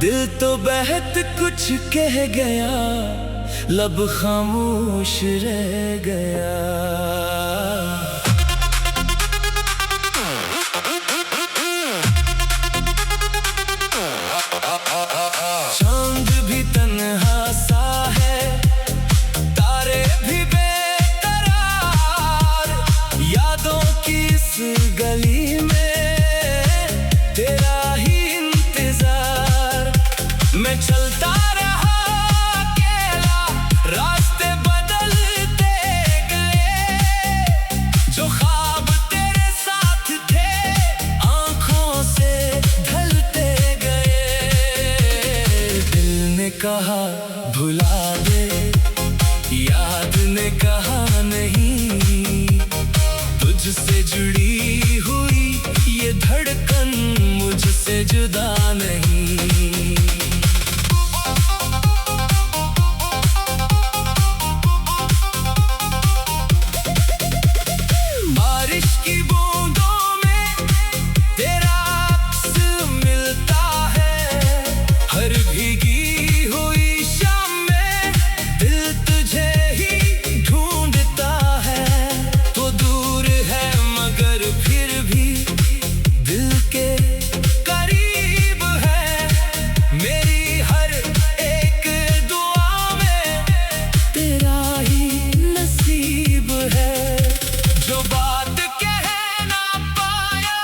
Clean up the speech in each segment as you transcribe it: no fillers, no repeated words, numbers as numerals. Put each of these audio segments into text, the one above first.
दिल तो बहत कुछ कह गया, लब खामोश रह गया। चांद भी तन्हा सा है, तारे भी बेकरार, यादों की इस गली में तेरा ही इंतजार। मैं चलता रहा अकेला, रास्ते बदलते गए, जो ख्वाब तेरे साथ थे आंखों से ढलते गए। दिल ने कहा भुला दे, याद ने कहा नहीं, तुझसे जुड़ी हुई ये धड़कन मुझसे जुदा नहीं। बारिश की बूंदों में तेरा अक्स मिलता है, हर भीगी हुई शाम में दिल तुझे ही ढूंढता है। तो दूर है मगर फिर भी दिल के करीब है, मेरी हर एक दुआ में तेरा ही नसीब है। जो बात कह ना पाया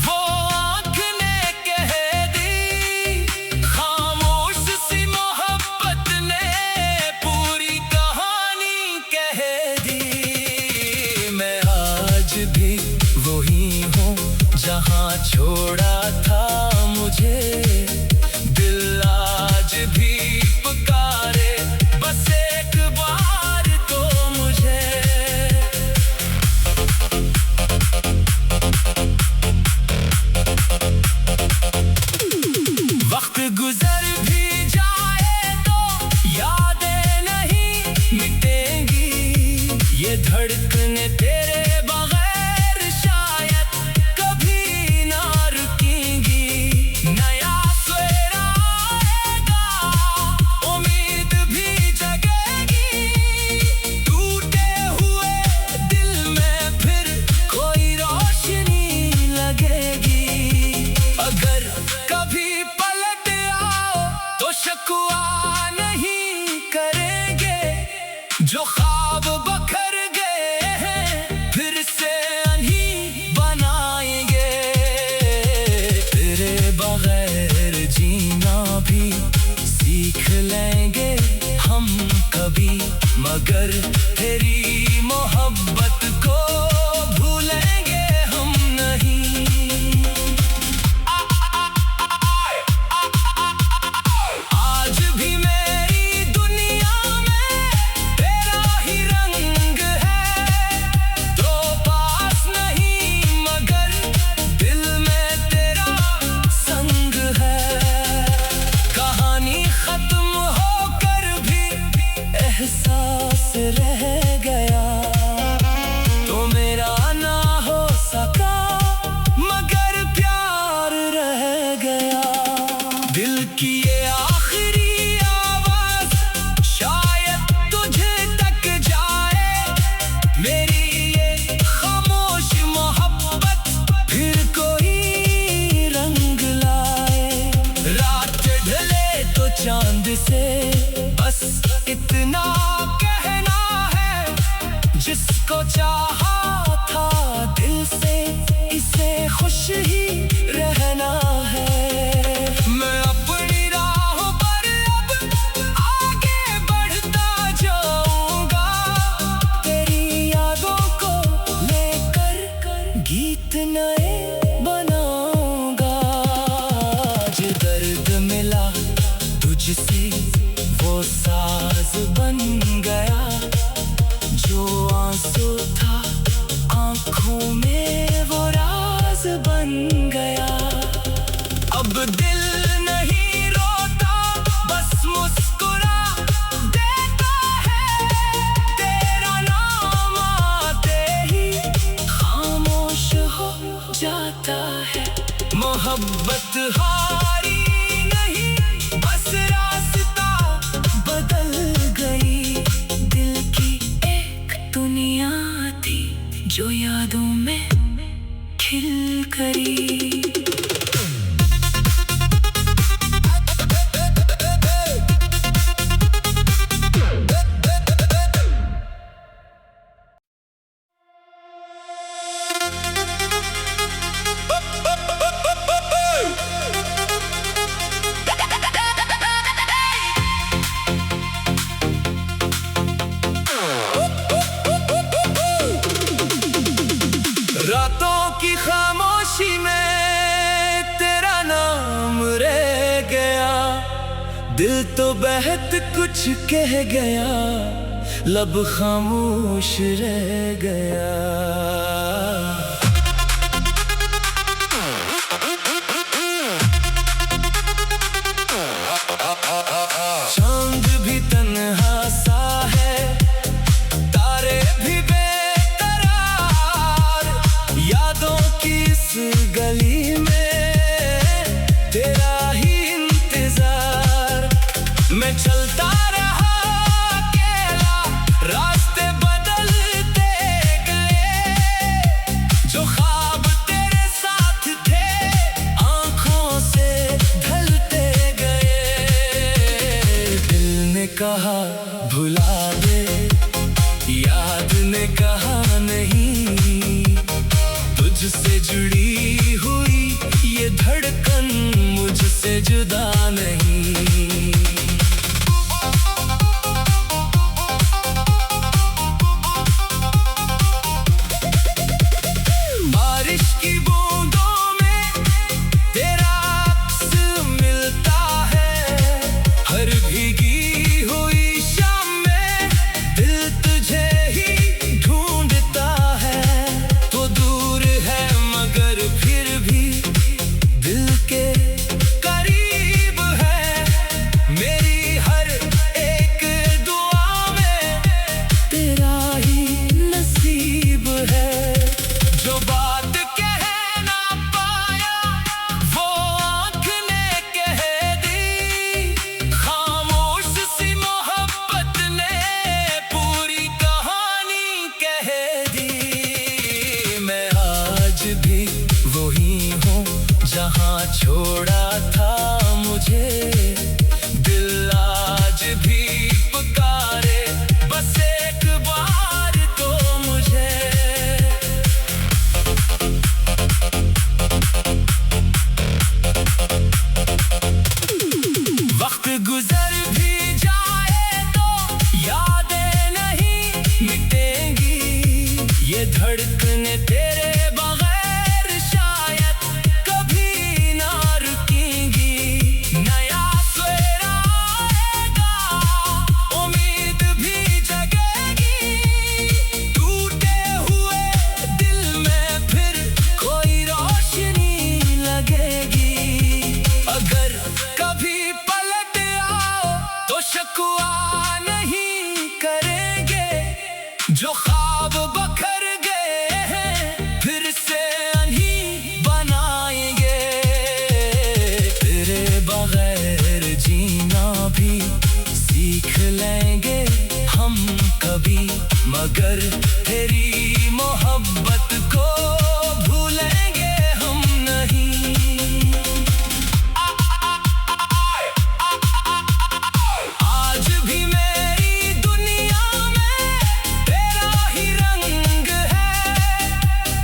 वो आँख ने कह दी, खामोश सी मोहब्बत ने पूरी कहानी कह दी। मैं आज भी वही हूँ जहाँ छोड़ा था मुझे, दिल आज भी पुकारे बस एक बार तो मुझे। वक्त गुजर भी जाए तो यादें नहीं मिटेंगी, ये धड़कने तेरे बगैर शायद कभी ना रुकेंगी। नया सवेरा आएगा, उम्मीद भी जगेगी, टूटे हुए दिल में फिर कोई रोशनी लगेगी। अगर कभी पलट आओ तो शकवा नहीं करेंगे, जो ख्वाब बखर गए हैं फिर से अनही बनाएंगे। तेरे बगैर जीना भी सीख लेंगे हम कभी, मगर तेरी मोहब्बत को भूलेंगे हम नहीं। आज भी मेरी दुनिया में तेरा ही रंग है, तो पास नहीं मगर दिल में तेरा संग है। कहानी खत्म होकर भी एहसास रह गया, तो मेरा ना हो सका मगर प्यार रह गया। दिल की ये आखिरी आवाज शायद तुझे तक जाए, मेरी ये खामोश मोहब्बत फिर कोई रंग लाए। रात ढले तो चांद से बस इतना कहना है, जिसको चाहा था दिल से इसे खुश ही रहना है। मैं अपनी राह पर अब आगे बढ़ता जाऊंगा, तेरी यादों को लेकर गीत नए बनाऊंगा। आज दर्द मिला तुझसे वो साज बन गया, जो आंसू था आंखों में वो राज बन दुनिया थी जो यादों में खिल करी। रातों की खामोशी में तेरा नाम रह गया, दिल तो बहत कुछ कह गया, लब खामोश रह गया। चांद भी तन्हा सा है, तारे भी यादों की इस गली में तेरा ही इंतजार। मैं चलता रहा अकेला, रास्ते बदलते गए, जो ख्वाब तेरे साथ थे आंखों से ढलते गए। दिल ने कहा भुला दे, याद ने कहा नहीं, तुझसे जुड़ी हुई ये धड़कन मुझसे जुदा नहीं। बारिश की बूंदों में तेरा अक्स मिलता है, हर भीगी हुई शाम में दिल तुझे ही ढूंढता है। तो दूर है मगर फिर भी दिल के करीब है, मेरी हर एक दुआ में तेरा ही नसीब है। जो बात कह ना पाया वो आँख ने कह दी, खामोश सी मोहब्बत ने पूरी कहानी कह दी। मैं आज भी वही हूँ जहाँ छोड़ा था मुझे, दिल आज भी पुकारे बस एक बार तो मुझे। वक्त गुजर भी जाए तो यादें नहीं मिटेंगी, ये धड़कने तेरे बगैर शायद कभी ना रुकेंगी। नया सवेरा आएगा, उम्मीद भी जगेगी, टूटे हुए दिल में फिर कोई रोशनी लगेगी। अगर कभी पलट आओ तो शकवा नहीं करेंगे, जो ख्वाब बखर गए हैं फिर से अन्ही बनाएंगे। तेरे बगैर जीना भी सीख लेंगे हम कभी, मगर तेरी मोहब्बत को भूलेंगे हम नहीं। आज भी मेरी दुनिया में तेरा ही रंग है,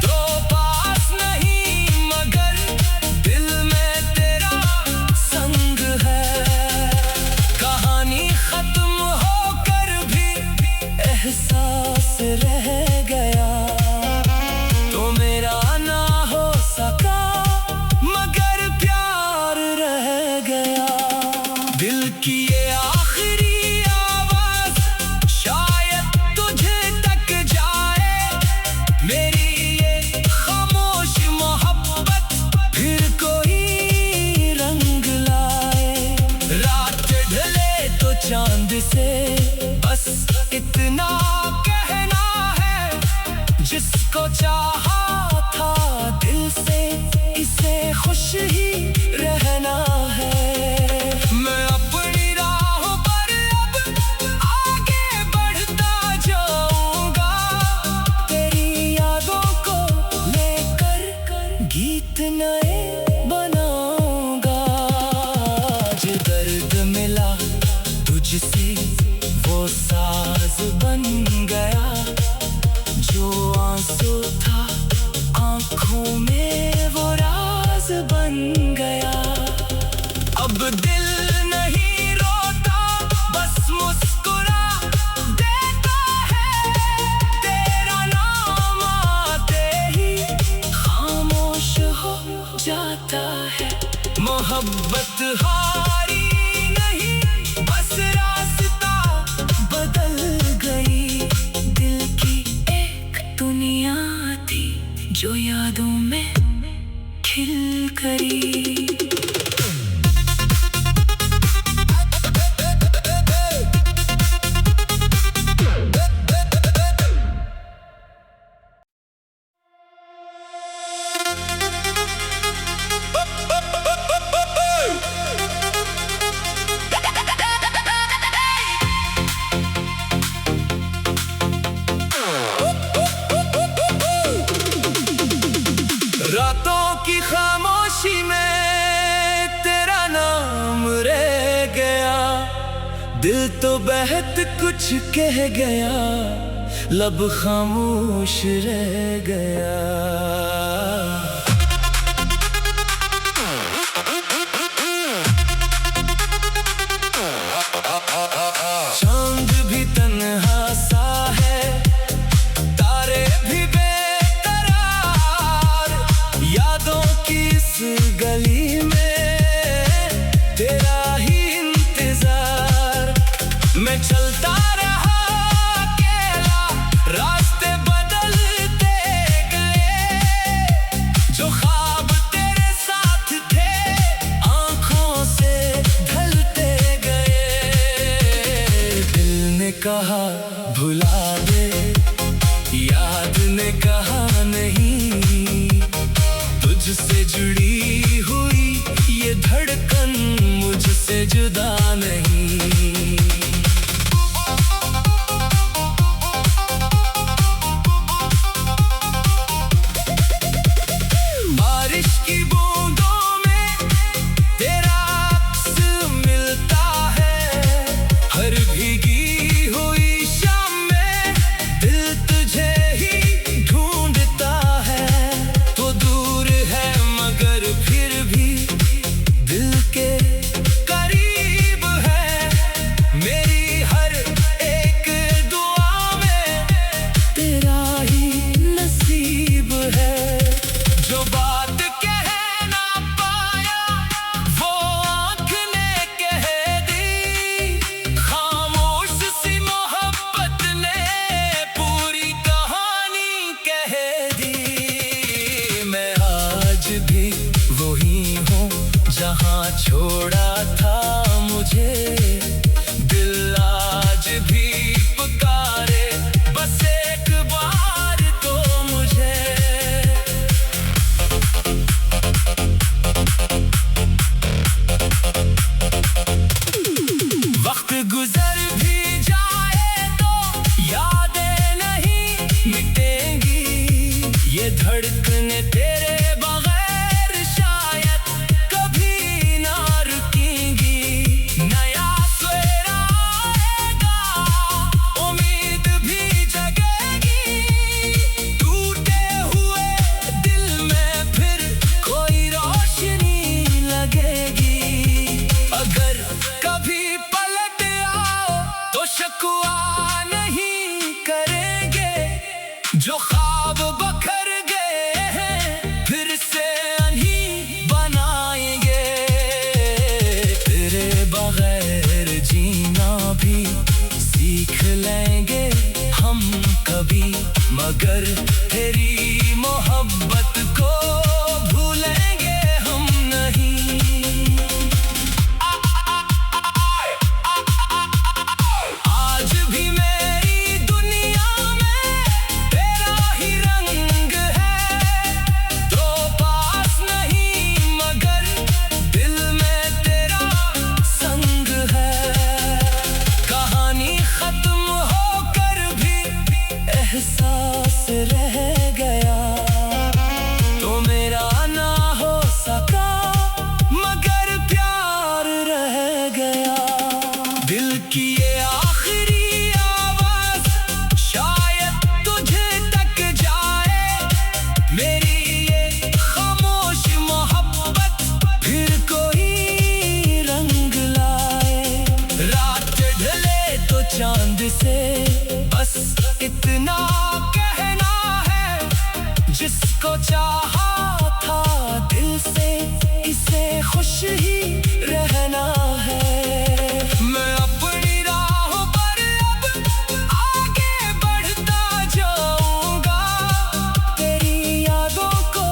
तो पास नहीं मगर दिल में तेरा संग है। कहानी खत्म होकर भी एहसास रह गया, तो मेरा ना हो सका मगर प्यार रह गया। दिल की ये आखिरी आवाज शायद तुझे तक जाए, मेरी ये खामोश मोहब्बत फिर कोई रंग लाए। रात ढले तो चांद से बस इतना कहना है, करी। रातों की खामोशी में तेरा नाम रह गया, दिल तो बहुत कुछ कह गया, लब खामोश रह गया। चांद भी तन्हा सा है, तारे भी यादों की इस गली में तेरा ही इंतजार। मैं चलता रहा अकेला, रास्ते बदलते गए, जो ख्वाब तेरे साथ थे आंखों से ढलते गए। दिल ने कहा भुला दे, याद ने कहा नहीं, तुझसे जुड़ी हुई ये धड़कन मुझसे जुदा नहीं। बारिश की बूंदों में तेरा अक्स मिलता है, हर भीगी हुई शाम में दिल तुझे ही ढूंढता है। तो दूर है मगर फिर भी दिल के करीब है, मेरी हर एक दुआ में तेरा ही नसीब है। जो बात कह ना पाया वो आँख ने कह दी, खामोश सी मोहब्बत ने पूरी कहानी कह दी। मैं आज भी वही हूँ जहाँ छोड़ा था मुझे, दिल आज भी पुकारे बस एक बार तो मुझे। वक्त गुजर भी जाए तो यादें नहीं मिटेंगी, ये धड़कने तेरे बगैर शायद कभी ना रुकेंगी। नया सवेरा आएगा, उम्मीद भी जगेगी, टूटे हुए दिल में फिर कोई रोशनी लगेगी। अगर कभी पलट आओ तो शकवा नहीं करेंगे, जो ख्वाब बखर गए हैं फिर से अन्ही बनाएंगे। तेरे बगैर जीना भी सीख लेंगे हम कभी, मगर तेरी मोहब्बत को भूलेंगे हम नहीं। आज भी मेरी दुनिया में तेरा ही रंग है, तो पास नहीं मगर दिल में तेरा संग है। कहानी खत्म होकर भी एहसास रह गया, तो मेरा ना हो सका मगर प्यार रह गया। दिल की ये आखिरी आवाज शायद तुझे तक जाए, मेरी ये खामोश मोहब्बत फिर कोई रंग लाए। रात ढले तो चांद से बस इतना कहना है, जिसको चाहा था दिल से इसे खुश ही रहना है। मैं अपनी राह पर अब आगे बढ़ता जाऊंगा, तेरी यादों को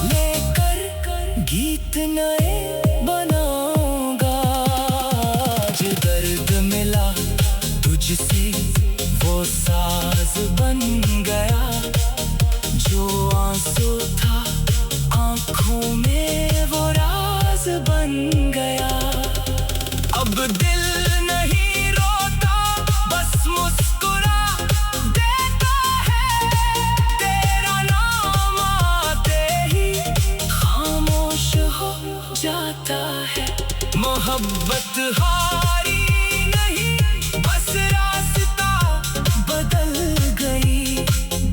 लेकर गीत बन गया। जो आंसू था आंखों में वो राज बन गया। अब दिल नहीं रोता बस मुस्कुरा देता है। तेरा नाम आते ही खामोश हो जाता है। मोहब्बत हारी नहीं बस रास्ता बदल गई।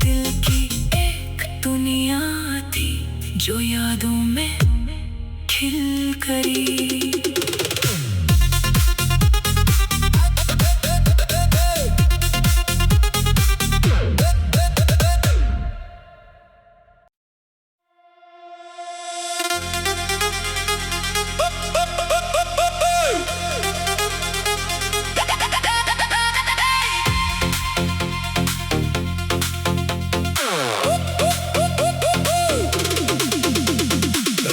दिल की एक दुनिया थी जो यादों में खिल गई।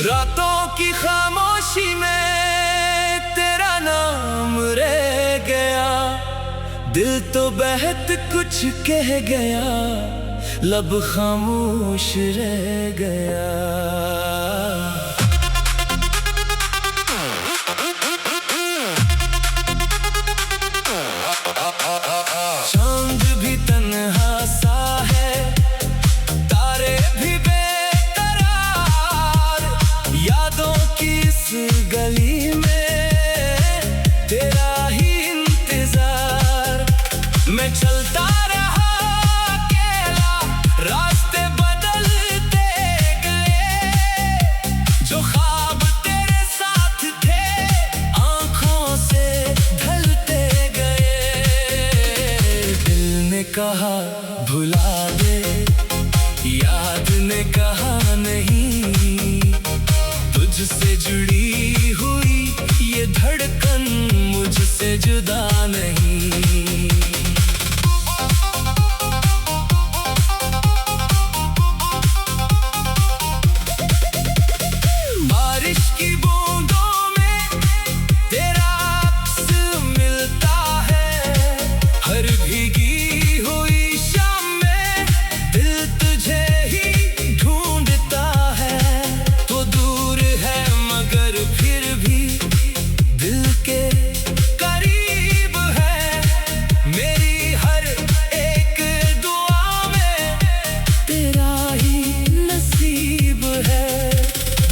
रातों की खामोशी में तेरा नाम रह गया। दिल तो बहुत कुछ कह गया, लब खामोश रह गया। चांद भी तन्हा सा है, तारे भी यादों की इस गली में तेरा ही इंतजार। मैं चलता रहा अकेला, रास्ते बदलते गए। जो ख्वाब तेरे साथ थे आंखों से ढलते गए। दिल ने कहा भुला दे, याद ने कहा नहीं। तुझसे जुड़ी हुई ये धड़कन मुझसे जुदा नहीं। बारिश की बूंदों में तेरा अक्स मिलता है। हर भीगी हुई शाम में दिल तुझे ही ढूंढता है। तो दूर है मगर फिर भी दिल के करीब है। मेरी हर एक दुआ में तेरा ही नसीब है।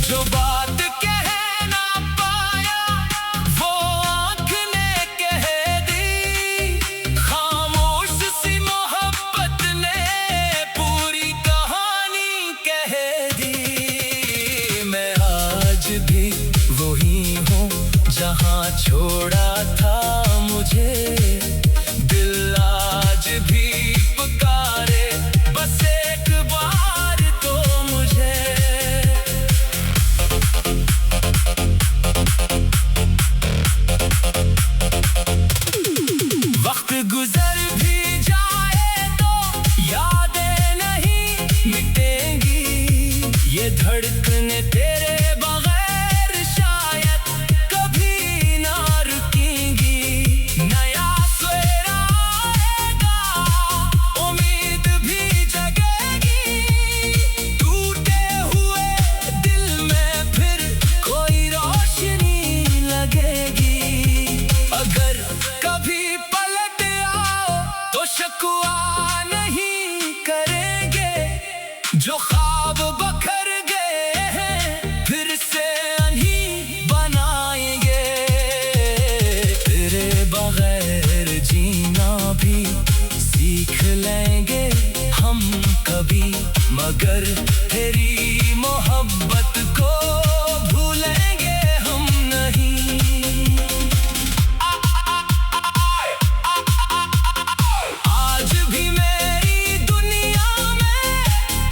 जो बात कह ना पाया वो आँख ने कह दी। खामोश सी मोहब्बत ने पूरी कहानी कह दी। मैं आज भी वही हूँ जहाँ छोड़ा था मुझे। दिल आज भी पुकारे बस एक बार तो मुझे। वक्त गुजर भी जाए तो यादें नहीं मिटेंगी। ये धड़कने तेरे बगैर शायद कभी ना रुकेंगी। नया सवेरा आएगा, उम्मीद भी जगेगी। टूटे हुए दिल में फिर कोई रोशनी लगेगी। अगर कभी पलट आओ तो शकवा नहीं करेंगे। जो ख्वाब बखर गए हैं फिर से अन्ही बनाएंगे। तेरे बगैर जीना भी सीख लेंगे हम कभी। मगर तेरी मोहब्बत को भूलेंगे हम नहीं। आज भी मेरी दुनिया में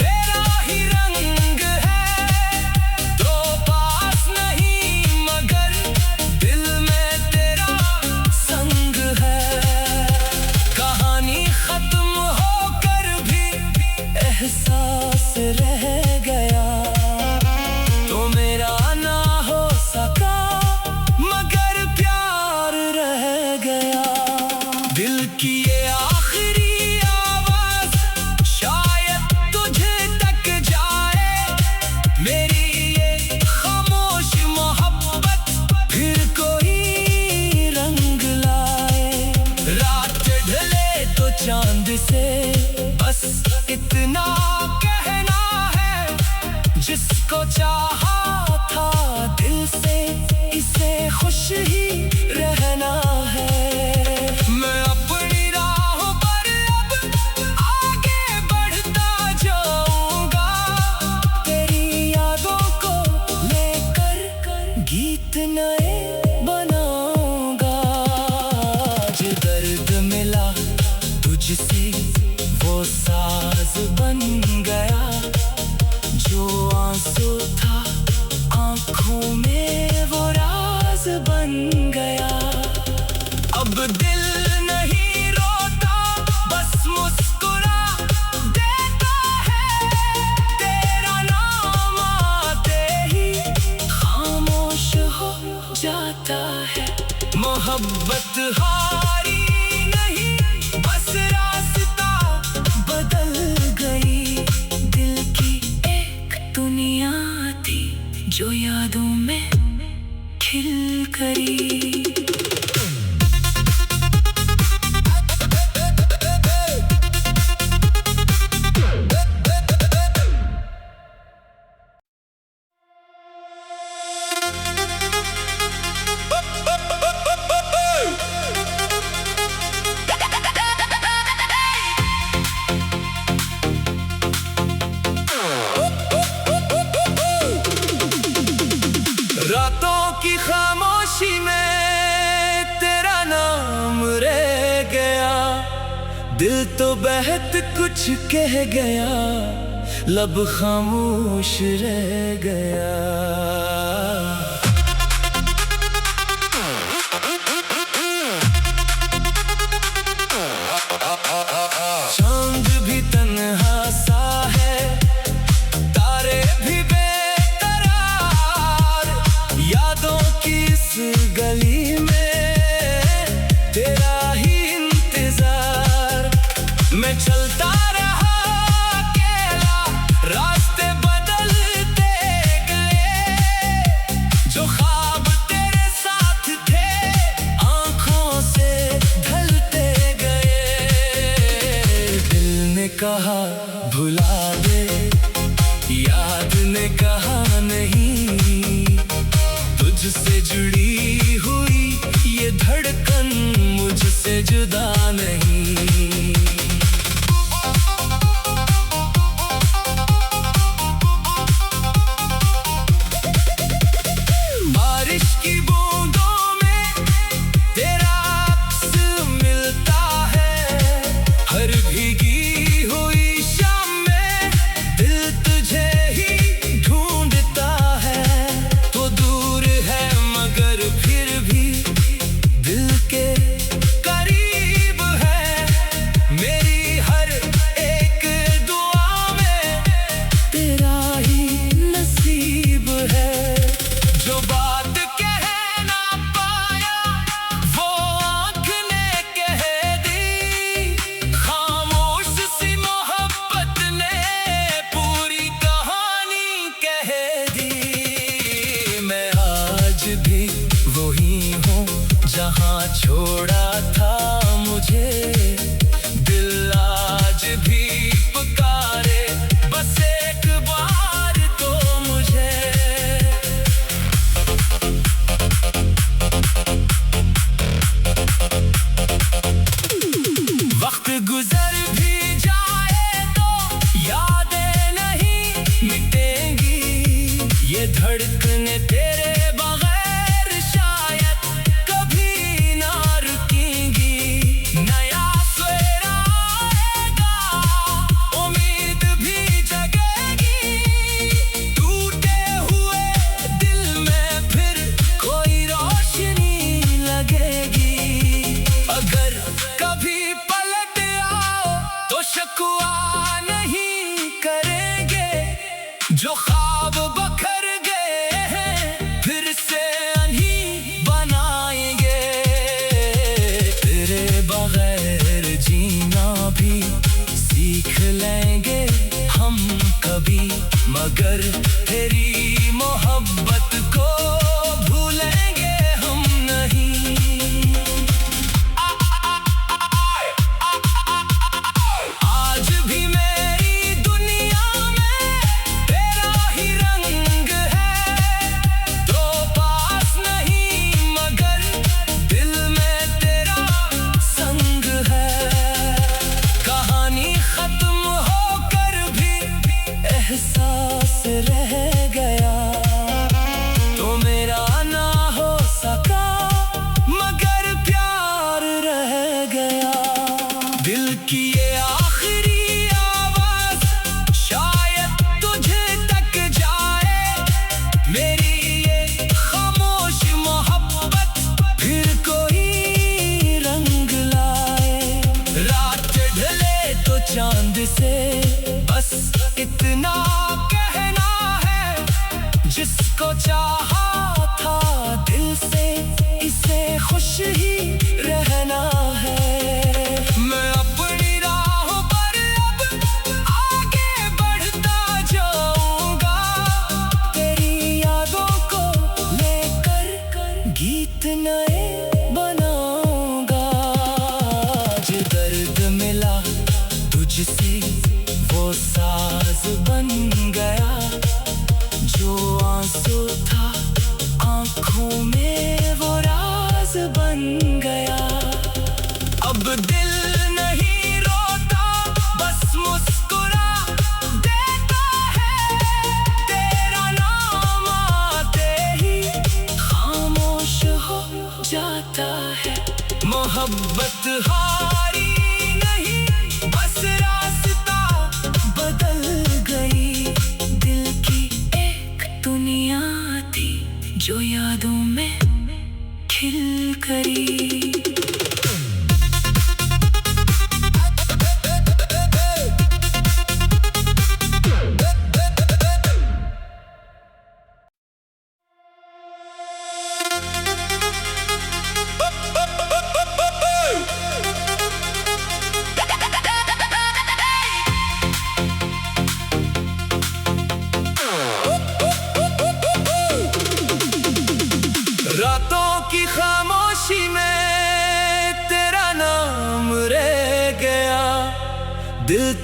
तेरा ही रंग है। तो पास नहीं मगर दिल में तेरा संग है। कहानी खत्म होकर भी एहसास रह गया। तो मेरा ना हो सका मगर प्यार रह गया। दिल की ये आखिरी आवाज तो बहत कुछ कह गया, लब खामोश रह गया। चांद भी तन्हा सा है, तारे भी बेकरार, यादों की इस गली में तेरा ही इंतजार। मैं चलता रहा अकेला, रास्ते बदलते गए, जो ख्वाब तेरे साथ थे आंखों से ढलते गए। दिल ने कहा भुला दे, याद ने कहा नहीं, तुझसे जुड़ी हुई ये धड़कन मुझसे जुदा नहीं। बारिश की बूंदों में तेरा अक्स मिलता है, हर भीगी हुई शाम में दिल तुझे ही ढूंढता है। तो दूर है मगर फिर भी दिल के करीब है, मेरी हर एक दुआ में तेरा ही नसीब है। जो बात कह ना पाया वो आँख ने कह दी, खामोश सी मोहब्बत ने पूरी कहानी कह दी। मैं आज भी वही हूँ जहाँ छोड़ा था मुझे, दिल आज भी पुकारे बस एक बार तो मुझे। वक्त गुजर भी जाए तो यादें नहीं मिटेंगी, ये धड़कने तेरे बगैर शायद कभी ना रुकेंगी। नया सवेरा आएगा, उम्मीद भी जगेगी, टूटे हुए दिल में फिर कोई रोशनी लगेगी। अगर कभी पलट आओ तो शिकवा नहीं करेंगे, जो ख्वाब बखर गए हैं फिर से अन्ही बनाएंगे। तेरे बगैर जीना भी सीख लेंगे हम कभी, मगर तेरी मोहब्बत को भूलेंगे हम नहीं। आज भी मेरी दुनिया में तेरा ही रंग है, तो पास नहीं मगर दिल में तेरा संग है। कहानी खत्म होकर भी एहसास रह गया, तो मेरा ना हो सका मगर प्यार रह गया। दिल की ये आखिरी आवाज शायद तुझे तक जाए, मेरी ये खामोश मोहब्बत फिर कोई रंग लाए। रात ढले तो चांद से बस इतना कहना है, जिसको चाहा था दिल से इसे खुश ही रहना है। मैं अपनी राह पर अब आगे बढ़ता जाऊंगा, तेरी यादों को लेकर गीत नए बनाऊंगा। जो दर्द मिला तुझसे वो साज बन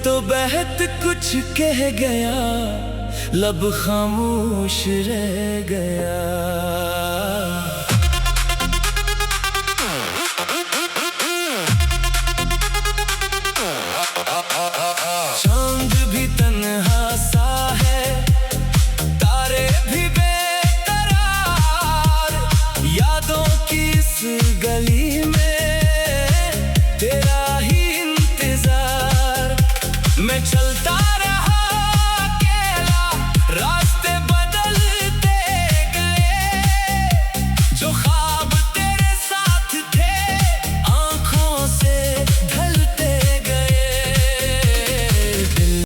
तो बहत कुछ कह गया, लब खामोश रह गया। चांद भी तन्हा सा है, तारे भी बेकरार, यादों की इस गली में तेरा ही इंतजार। मैं चलता रहा